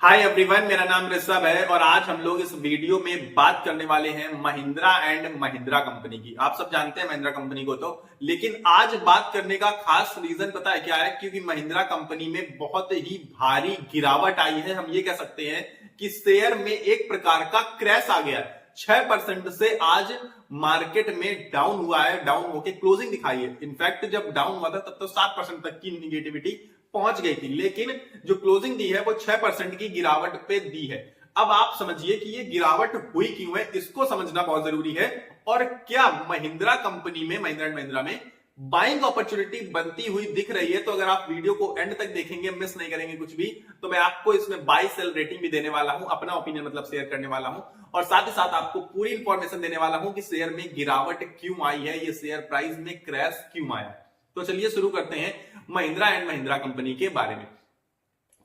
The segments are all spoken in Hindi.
हाय एवरीवन, मेरा नाम ऋषभ है और आज हम लोग इस वीडियो में बात करने वाले हैं महिंद्रा एंड महिंद्रा कंपनी की। आप सब जानते हैं महिंद्रा कंपनी को लेकिन आज बात करने का खास रीजन पता है क्या है? क्योंकि महिंद्रा कंपनी में बहुत ही भारी गिरावट आई है। हम ये कह सकते हैं कि शेयर में एक प्रकार का क्रैश आ गया है। 6% से आज मार्केट में डाउन हुआ है, डाउन होके क्लोजिंग दिखाई है। इनफैक्ट जब डाउन हुआ था तब तो 7% तक की निगेटिविटी पहुंच गई थी, लेकिन जो क्लोजिंग दी है वो 6% की गिरावट पे दी है। अब आप समझिए कि ये गिरावट हुई क्यों है, इसको समझना बहुत जरूरी है। और क्या महिंद्रा कंपनी में, महिंद्रा एंड महिंद्रा में बाइंग अपॉर्चुनिटी बनती हुई दिख रही है? तो अगर आप वीडियो को एंड तक देखेंगे, मिस नहीं करेंगे कुछ भी, तो मैं आपको इसमें बाय सेल रेटिंग भी देने वाला हूं, अपना ओपिनियन मतलब शेयर करने वाला हूं, और साथ ही साथ आपको पूरी इंफॉर्मेशन देने वाला हूं कि शेयर में गिरावट क्यों आई है, ये शेयर प्राइस में क्रैश क्यों आया। तो चलिए शुरू करते हैं महिंद्रा एंड महिंद्रा कंपनी के बारे में।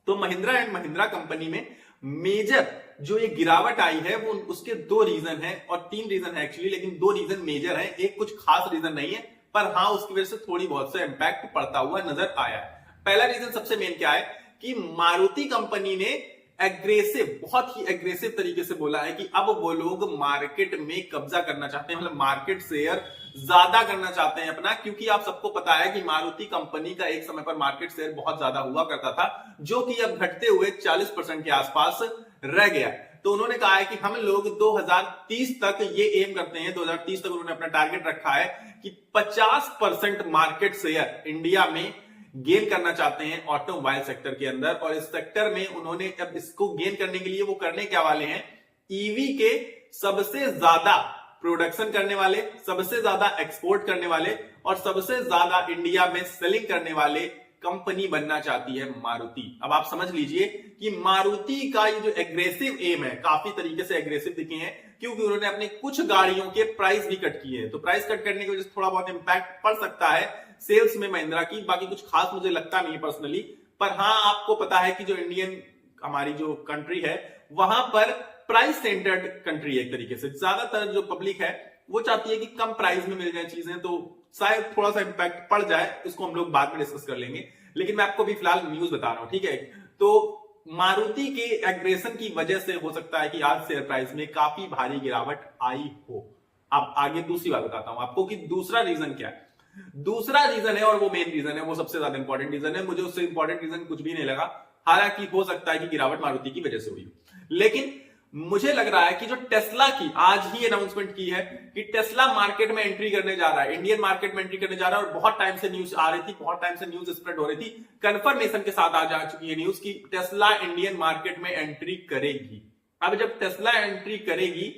तो महिंद्रा एंड महिंद्रा कंपनी में मेजर जो ये गिरावट आई है वो उसके दो रीजन है, और तीन रीजन है एक्चुअली, लेकिन दो रीजन मेजर है, एक कुछ खास रीजन नहीं है, पर हाँ उसकी वजह से थोड़ी बहुत से इंपैक्ट पड़ता हुआ नजर आया है। पहला रीजन सबसे मेन क्या है कि मारुति कंपनी ने एग्रेसिव, बहुत ही एग्रेसिव तरीके से बोला है कि अब वो लोग मार्केट में कब्जा करना चाहते हैं, मतलब मार्केट शेयर ज्यादा करना चाहते हैं अपना। क्योंकि आप सबको पता है कि मारुति कंपनी का एक समय पर मार्केट शेयर बहुत ज्यादा हुआ करता था, जो कि अब घटते हुए 40% के आसपास रह गया। तो उन्होंने कहा है कि हम लोग 2030 तक ये एम करते हैं, 2030 तक उन्होंने अपना टारगेट रखा है कि 50% मार्केट शेयर इंडिया में गेन करना चाहते हैं ऑटोमोबाइल सेक्टर के अंदर। और इस सेक्टर में उन्होंने अब इसको गेन करने के लिए वो करने क्या वाले हैं, ईवी के सबसे ज्यादा प्रोडक्शन करने वाले, सबसे ज्यादा एक्सपोर्ट करने वाले और सबसे ज्यादा इंडिया में सेलिंग करने वाले कंपनी बनना चाहती है मारुति। अब आप समझ लीजिए कि मारुति का ये जो एग्रेसिव एम है, काफी तरीके से एग्रेसिव दिखे हैं, क्योंकि उन्होंने अपने कुछ गाड़ियों के प्राइस भी कट किए हैं। तो प्राइस कट करने की वजह से थोड़ा बहुत इंपैक्ट पड़ सकता है सेल्स में महिंद्रा की, बाकी कुछ खास मुझे लगता नहीं है पर्सनली। पर हाँ, आपको पता है कि जो इंडियन हमारी जो कंट्री है वहां पर प्राइस सेंटर्ड कंट्री है एक तरीके से। ज्यादातर जो पब्लिक है वो चाहती है कि कम प्राइस में मिल जाए चीजें, तो शायद थोड़ा सा इंपैक्ट पड़ जाए, इसको हम लोग बाद में डिस्कस कर लेंगे। लेकिन मैं आपको भी फिलहाल न्यूज बता रहा हूं, ठीक है? तो मारुति के एग्रेशन की वजह से हो सकता है कि आज शेयर प्राइस में काफी भारी गिरावट आई हो। अब आगे दूसरी बात बताता हूं आपको कि दूसरा रीजन क्या है। दूसरा रीजन है, और वो मेन रीजन है, वो सबसे ज्यादा इंपॉर्टेंट रीजन है, मुझे उससे इंपॉर्टेंट रीजन कुछ भी नहीं लगा। हालांकि हो सकता है कि गिरावट मारुति की वजह से हुई, लेकिन मुझे लग रहा है कि जो टेस्ला की आज ही अनाउंसमेंट की है कि टेस्ला मार्केट में एंट्री करने जा रहा है, इंडियन मार्केट में एंट्री करने जा रहा है, और बहुत टाइम से न्यूज आ रही थी, बहुत टाइम से न्यूज स्प्रेड हो रही थी, कंफर्मेशन के साथ आज आ चुकी है न्यूज कि टेस्ला इंडियन मार्केट में एंट्री करेगी। अब जब टेस्ला एंट्री करेगी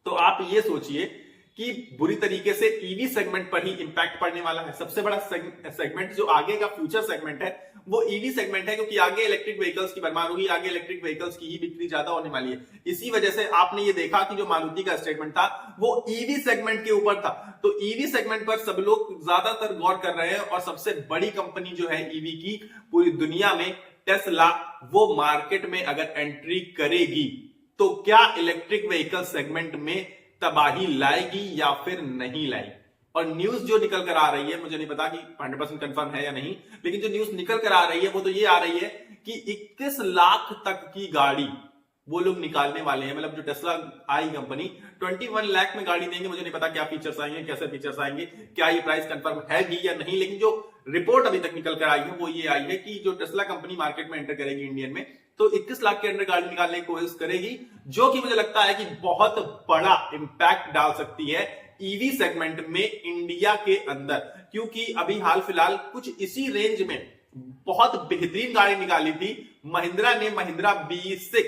तो आप ये सोचिए कि बुरी तरीके से ईवी सेगमेंट पर ही इंपैक्ट पड़ने वाला है। सबसे बड़ा सेगमेंट जो आगे का फ्यूचर सेगमेंट है वो ईवी सेगमेंट है, क्योंकि आगे इलेक्ट्रिक व्हीकल्स की भरमार होगी, आगे इलेक्ट्रिक व्हीकल्स की ही बिक्री ज्यादा होने वाली है। इसी वजह से आपने ये देखा कि जो मारुति का स्टेटमेंट था वो ईवी सेगमेंट के ऊपर था। तो ईवी सेगमेंट पर सब लोग ज्यादातर गौर कर रहे हैं, और सबसे बड़ी कंपनी जो है ईवी की पूरी दुनिया में, टेस्ला, वो मार्केट में अगर एंट्री करेगी तो क्या इलेक्ट्रिक व्हीकल सेगमेंट में तबाही लाएगी या फिर नहीं लाएगी। और न्यूज जो निकल कर आ रही है, मुझे नहीं पता कि 100% कंफर्म है या नहीं, लेकिन जो न्यूज निकल कर आ रही है वो तो ये आ रही है कि 21 लाख तक की गाड़ी वो लोग निकालने वाले हैं। मतलब जो टेस्ला आई कंपनी 21 लाख में गाड़ी देंगे। मुझे नहीं पता क्या फीचर्स आएंगे, कैसे फीचर्स आएंगे, क्या ये प्राइस कंफर्म है भी या नहीं, लेकिन जो रिपोर्ट अभी तक निकल कर आई है वो ये आई है कि जो टेस्ला कंपनी मार्केट में एंटर करेगी इंडियन में, तो 21 लाख के अंदर गाड़ी निकालने की कोशिश करेगी, जो कि मुझे लगता है कि बहुत बड़ा इंपैक्ट डाल सकती है ईवी सेगमेंट में इंडिया के अंदर। क्योंकि अभी हाल फिलहाल कुछ इसी रेंज में बहुत बेहतरीन गाड़ी निकाली थी महिंद्रा ने, महिंद्रा B6,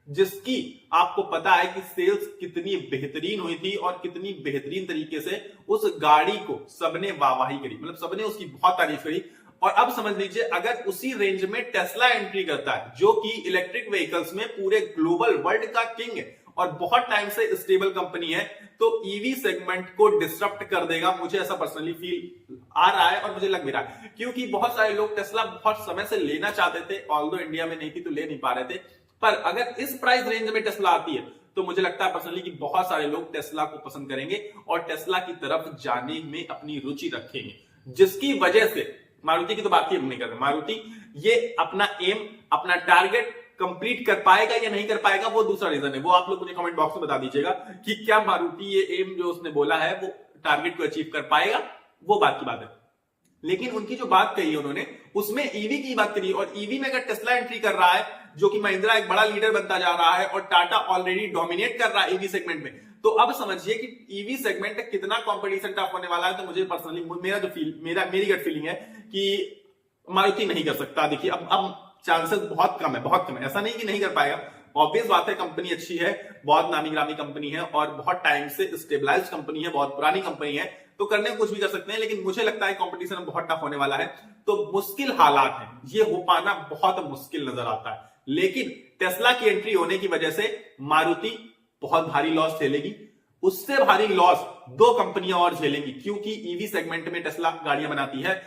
जिसकी आपको पता है कि सेल्स कितनी बेहतरीन हुई थी और कितनी बेहतरीन तरीके से उस गाड़ी को सबने वाहवाही करी, मतलब सबने उसकी बहुत तारीफ करी। और अब समझ लीजिए अगर उसी रेंज में टेस्ला एंट्री करता है, जो कि इलेक्ट्रिक व्हीकल्स में पूरे ग्लोबल वर्ल्ड का किंग है और बहुत टाइम से स्टेबल कंपनी है, तो ईवी सेगमेंट को डिसरप्ट कर देगा। मुझे ऐसा पर्सनली फील आ रहा है और मुझे लग भी रहा है, क्योंकि बहुत सारे लोग टेस्ला बहुत समय से लेना चाहते थे, ऑल्दो इंडिया में नहीं थी तो ले नहीं पा रहे थे। पर अगर इस प्राइस रेंज में टेस्ला आती है तो मुझे लगता है पर्सनली कि बहुत सारे लोग टेस्ला को पसंद करेंगे और टेस्ला की तरफ जाने में अपनी रुचि रखेंगे, जिसकी वजह से मारुति की तो बात ही हम नहीं कर रहे। मारुति ये अपना एम, अपना टारगेट कंप्लीट कर पाएगा या नहीं कर पाएगा वो दूसरा रीजन है। वो आप लोग मुझे कमेंट बॉक्स में बता दीजिएगा कि क्या मारुति ये एम जो उसने बोला है वो टारगेट को अचीव कर पाएगा, वो बात की बात है। लेकिन उनकी जो बात कही उन्होंने उसमें ईवी की बात करी, और ईवी में अगर टेस्ला एंट्री कर रहा है जो कि महिंद्रा एक बड़ा लीडर बनता जा रहा है और टाटा ऑलरेडी डोमिनेट कर रहा है ईवी सेगमेंट में, तो अब समझिए कि ईवी सेगमेंट कितना कंपटीशन टफ होने वाला है। तो मुझे पर्सनली मेरी गट फीलिंग है कि मारुति नहीं कर सकता। देखिए अब चांसेस बहुत कम है, बहुत कम है, ऐसा नहीं कि नहीं कर पाएगा। ऑब्वियस बात है, कंपनी अच्छी है, बहुत नामी ग्रामी कंपनी है और बहुत टाइम से स्टेबलाइज्ड कंपनी है, बहुत पुरानी कंपनी है, तो करने को कुछ भी कर सकते हैं। लेकिन मुझे लगता है कंपटीशन बहुत टफ होने वाला है, तो मुश्किल हालात हैं, ये हो पाना बहुत मुश्किल नजर आता है। लेकिन टेस्ला की एंट्री होने की वजह से मारुति बहुत भारी लॉस झेलेगी, उससे भारी लॉस दो कंपनियां और झेलेंगी, क्योंकि ईवी सेगमेंट में टेस्ला गाड़ियां बनाती है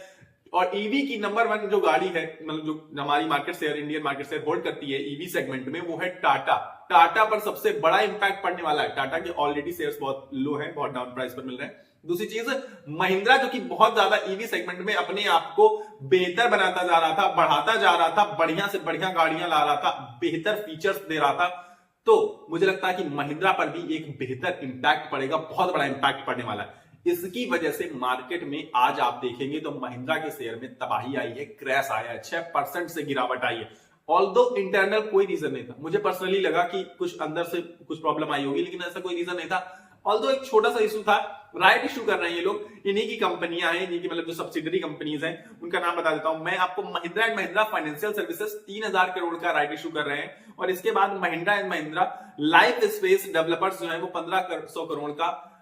और ईवी की नंबर 1 जो गाड़ी है, मतलब जो हमारी market share, Indian market share hold करती है ईवी सेगमेंट में, वो है टाटा। टाटा पर सबसे बड़ा इंपैक्ट पड़ने वाला है। टाटा के ऑलरेडी शेयर्स बहुत लो हैं, बहुत डाउन प्राइस पर मिल रहे हैं। दूसरी चीज, महिंद्रा जो कि बहुत ज्यादा ईवी सेगमेंट में अपने आप को बेहतर बनाता जा रहा था, बढ़ाता जा रहा था, बढ़िया से बढ़िया गाड़ियां ला रहा था, बेहतर फीचर्स दे रहा था, तो मुझे लगता है कि महिंद्रा पर भी एक बेहतर इंपैक्ट पड़ेगा, बहुत बड़ा इंपैक्ट पड़ने वाला है। इसकी वजह से मार्केट में आज आप देखेंगे तो महिंद्रा के शेयर में तबाही आई है, क्रैश आया है, 6% से गिरावट आई है। ऑल्दो इंटरनल कोई रीजन नहीं था, मुझे पर्सनली लगा कि कुछ अंदर से कुछ प्रॉब्लम आई होगी, लेकिन ऐसा कोई रीजन नहीं था। ऑल्दो एक छोटा सा इशू था, राइट इशू कर रहे हैं ये लोग, इन्हीं की कंपनियां हैं, इन्हीं की मतलब जो सब्सिडरी कंपनीज हैं, उनका नाम बता देता हूं मैं आपको। Mahindra and Mahindra financial services 3000 crore का राइट इशू कर रहे हैं, और इसके बाद Mahindra and Mahindra life space developers जो है वो 1500 करोड़ का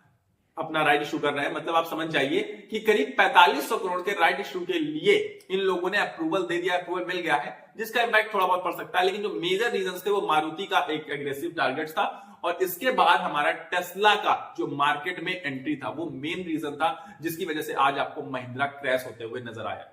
अपना राइट इशू कर रहे हैं। मतलब आप समझ जाइए कि करीब 4500 करोड़ के राइट इशू के लिए इन लोगों ने अप्रूवल दे दिया, अप्रूवल मिल गया है, जिसका इंपैक्ट थोड़ा बहुत पड़ सकता है। लेकिन जो मेजर रीजन थे वो मारुति का एक एग्रेसिव टारगेट था, और इसके बाद हमारा टेस्ला का जो मार्केट में एंट्री था वो मेन रीजन था, जिसकी वजह से आज आपको महिंद्रा क्रैश होते हुए नजर आया।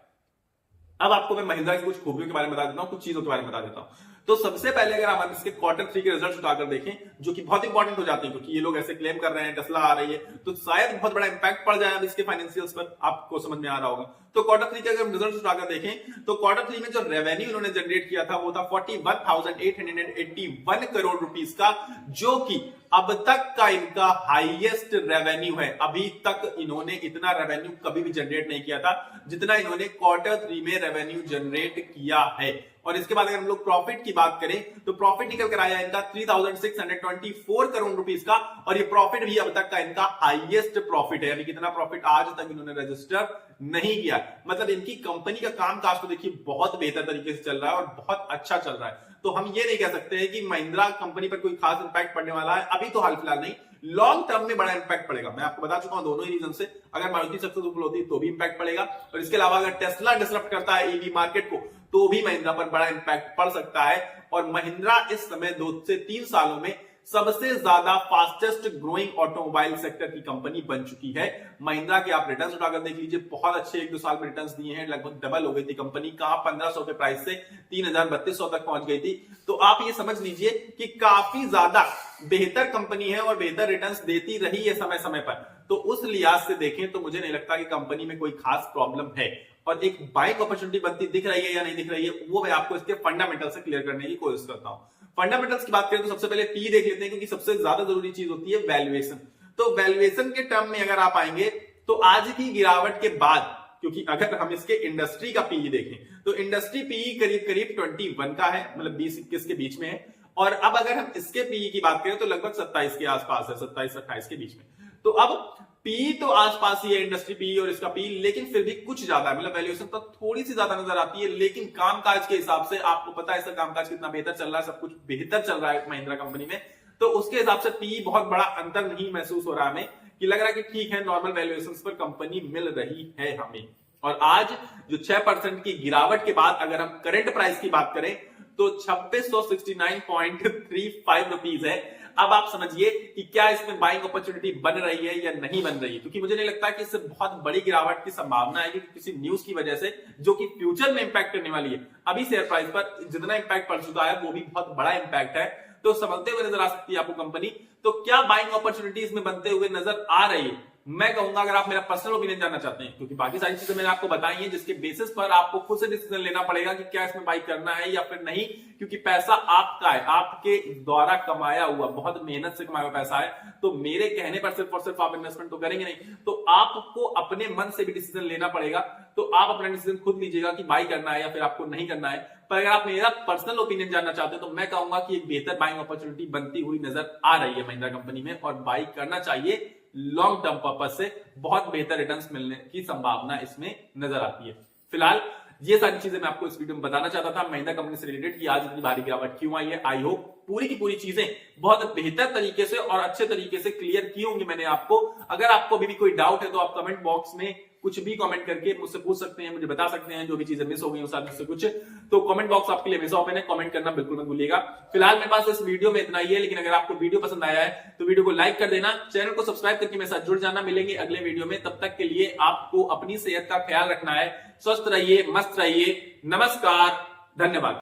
अब आपको मैं महिंद्रा की कुछ खूबियों के बारे में बता देता हूं, कुछ चीजों के बारे में बता देता हूं। तो सबसे पहले अगर हम इसके Q3 के रिजल्ट्स उठाकर देखें, जो कि बहुत इंपॉर्टेंट हो जाते हैं, क्योंकि ये लोग ऐसे क्लेम कर रहे हैं टेस्ला आ रही है, तो शायद बहुत बड़ा इंपैक्ट पड़ जाए अब इसके फाइनेंशियल्स पर, आपको समझ में आ रहा होगा। तो Q3 के अगर रिजल्ट्स उठाकर देखें तो Q3 में जो रेवेन्यू इन्होंने जनरेट किया था वो था 41,881 करोड़ रुपीस का, जो कि अब तक का इनका हाईएस्ट रेवेन्यू है। अभी तक इन्होंने इतना रेवेन्यू कभी भी जनरेट नहीं किया था जितना इन्होंने Q3 में रेवेन्यू जनरेट किया है। और इसके बाद अगर हम लोग प्रॉफिट की बात करें तो प्रॉफिट निकल कर आया इनका 3624 करोड़ रुपीस का, और ये प्रॉफिट भी अब तक का इनका हाईएस्ट प्रॉफिट है, यानी कितना प्रॉफिट आज तक इन्होंने रजिस्टर नहीं किया। मतलब इनकी कंपनी का कामकाज तो देखिए बहुत बेहतर तरीके से चल रहा है और बहुत अच्छा चल रहा है। तो हम ये नहीं कह सकते हैं कि महिंद्रा कंपनी पर कोई खास इंपैक्ट पड़ने वाला है, अभी तो हाल फिलहाल नहीं, लॉन्ग टर्म में बड़ा इंपैक्ट पड़ेगा। मैं आपको बता चुका हूं दोनों ही रीजन से, अगर मारुति सक्सेसफुल होती तो भी इंपैक्ट पड़ेगा, और इसके अलावा अगर टेस्ला डिसरप्ट करता है ईवी मार्केट को तो भी महिंद्रा पर बड़ा इंपैक्ट पड़ सकता है। और महिंद्रा इस समय 2 से 3 सालों में सबसे ज्यादा फास्टेस्ट ग्रोइंग ऑटोमोबाइल सेक्टर की कंपनी बन चुकी है। महिंद्रा के आप रिटर्न्स उठाकर देख लीजिए, बहुत अच्छे 1-2 साल में रिटर्न्स दिए हैं, लगभग डबल हो गई थी कंपनी, कहां 1500 के प्राइस से 3000-3200 तक पहुंच गई थी। तो आप ये समझ लीजिए कि काफी ज्यादा बेहतर कंपनी है और बेहतर रिटर्न्स देती रही है समय समय पर। तो उस लिहाज से देखें तो मुझे नहीं लगता कि कंपनी में कोई खास प्रॉब्लम है, और एक बाइक अपॉर्चुनिटी बनती दिख रही है या नहीं दिख रही है वो मैं आपको इसके फंडामेंटल से क्लियर करने की कोशिश करता हूं। फंडामेंटल्स की बात करें तो सबसे पहले पी देख लेते हैं, क्योंकि सबसे ज्यादा जरूरी चीज होती है वैल्यूएशन। तो वैल्यूएशन के टर्म में अगर आप आएंगे तो आज की गिरावट के बाद, क्योंकि अगर हम इसके इंडस्ट्री का पीई देखें तो इंडस्ट्री पीई करीब करीब 21 का है, मतलब 20-21 के बीच में है। और अब अगर हम इसके पीई की बात करें तो लगभग 27 के आसपास है, 27-28 के बीच में। तो अब पी तो आसपास ही है इंडस्ट्री पी और इसका पी, लेकिन फिर भी कुछ ज्यादा है, मतलब वैल्यूएशन तो थोड़ी सी ज्यादा नजर आती है। लेकिन कामकाज के हिसाब से आपको पता है इसका कामकाज कितना बेहतर चल रहा है, सब कुछ बेहतर चल रहा है महिंद्रा कंपनी में, तो उसके हिसाब से पी बहुत बड़ा अंतर नहीं महसूस हो रहा है हमें, कि लग रहा है कि ठीक है, नॉर्मल वैल्यूएशन पर कंपनी मिल रही है हमें। और आज जो 6% की गिरावट के बाद अगर हम करंट प्राइस की बात करें तो 2669.35 रुपीज है। अब आप समझिए कि क्या इसमें बाइंग अपॉर्चुनिटी बन रही है या नहीं बन रही है, क्योंकि मुझे नहीं लगता कि इससे बहुत बड़ी गिरावट की संभावना है, क्योंकि किसी न्यूज की वजह से जो कि फ्यूचर में इंपैक्ट करने वाली है। अभी शेयर प्राइस पर जितना इंपैक्ट पड़ चुका है वो भी बहुत बड़ा इंपैक्ट है, तो संभलते हुए नजर आ सकती है आपको कंपनी। तो क्या बाइंग अपॉर्चुनिटी इसमें बनते हुए नजर आ रही है? मैं कहूंगा अगर आप मेरा पर्सनल ओपिनियन जानना चाहते हैं, क्योंकि बाकी सारी चीजें मैंने आपको बताई हैं जिसके बेसिस पर आपको खुद से डिसीजन लेना पड़ेगा कि क्या इसमें बाई करना है या फिर नहीं, क्योंकि पैसा आपका है, आपके द्वारा कमाया हुआ, बहुत मेहनत से कमाया हुआ पैसा है। तो मेरे कहने पर सिर्फ और सिर्फ आप इन्वेस्टमेंट तो करेंगे नहीं, तो आपको अपने मन से भी डिसीजन लेना पड़ेगा। तो आप अपना डिसीजन खुद लीजिएगा कि बाई करना है या फिर आपको नहीं करना है। पर अगर आप मेरा पर्सनल ओपिनियन जानना चाहते हैं तो मैं कहूंगा कि एक बेहतर बाइंग अपॉर्चुनिटी बनती हुई नजर आ रही है महिंद्रा कंपनी में, और बाई करना चाहिए। लॉन्ग टर्म पर्पज से बहुत बेहतर रिटर्न्स मिलने की संभावना इसमें नजर आती है। फिलहाल ये सारी चीजें मैं आपको इस वीडियो में बताना चाहता था महिंद्रा कंपनी से रिलेटेड कि आज इतनी भारी गिरावट क्यों आई है। आई होप पूरी की पूरी चीजें बहुत बेहतर तरीके से और अच्छे तरीके से क्लियर की होंगी मैंने आपको। अगर आपको अभी भी कोई डाउट है तो आप कमेंट बॉक्स में कुछ भी कमेंट करके मुझसे पूछ सकते हैं, मुझे बता सकते हैं जो भी चीजें मिस हो गई उससे कुछ, तो कमेंट बॉक्स आपके लिए हमेशा ओपन है, कमेंट करना बिल्कुल मत भूलिएगा। फिलहाल मेरे पास इस वीडियो में इतना ही है, लेकिन अगर आपको वीडियो पसंद आया है तो वीडियो को लाइक कर देना, चैनल को सब्सक्राइब करके मेरे साथ जुड़ जाना। मिलेंगे अगले वीडियो में, तब तक के लिए आपको अपनी सेहत का ख्याल रखना है। स्वस्थ रहिए, मस्त रहिए। नमस्कार, धन्यवाद।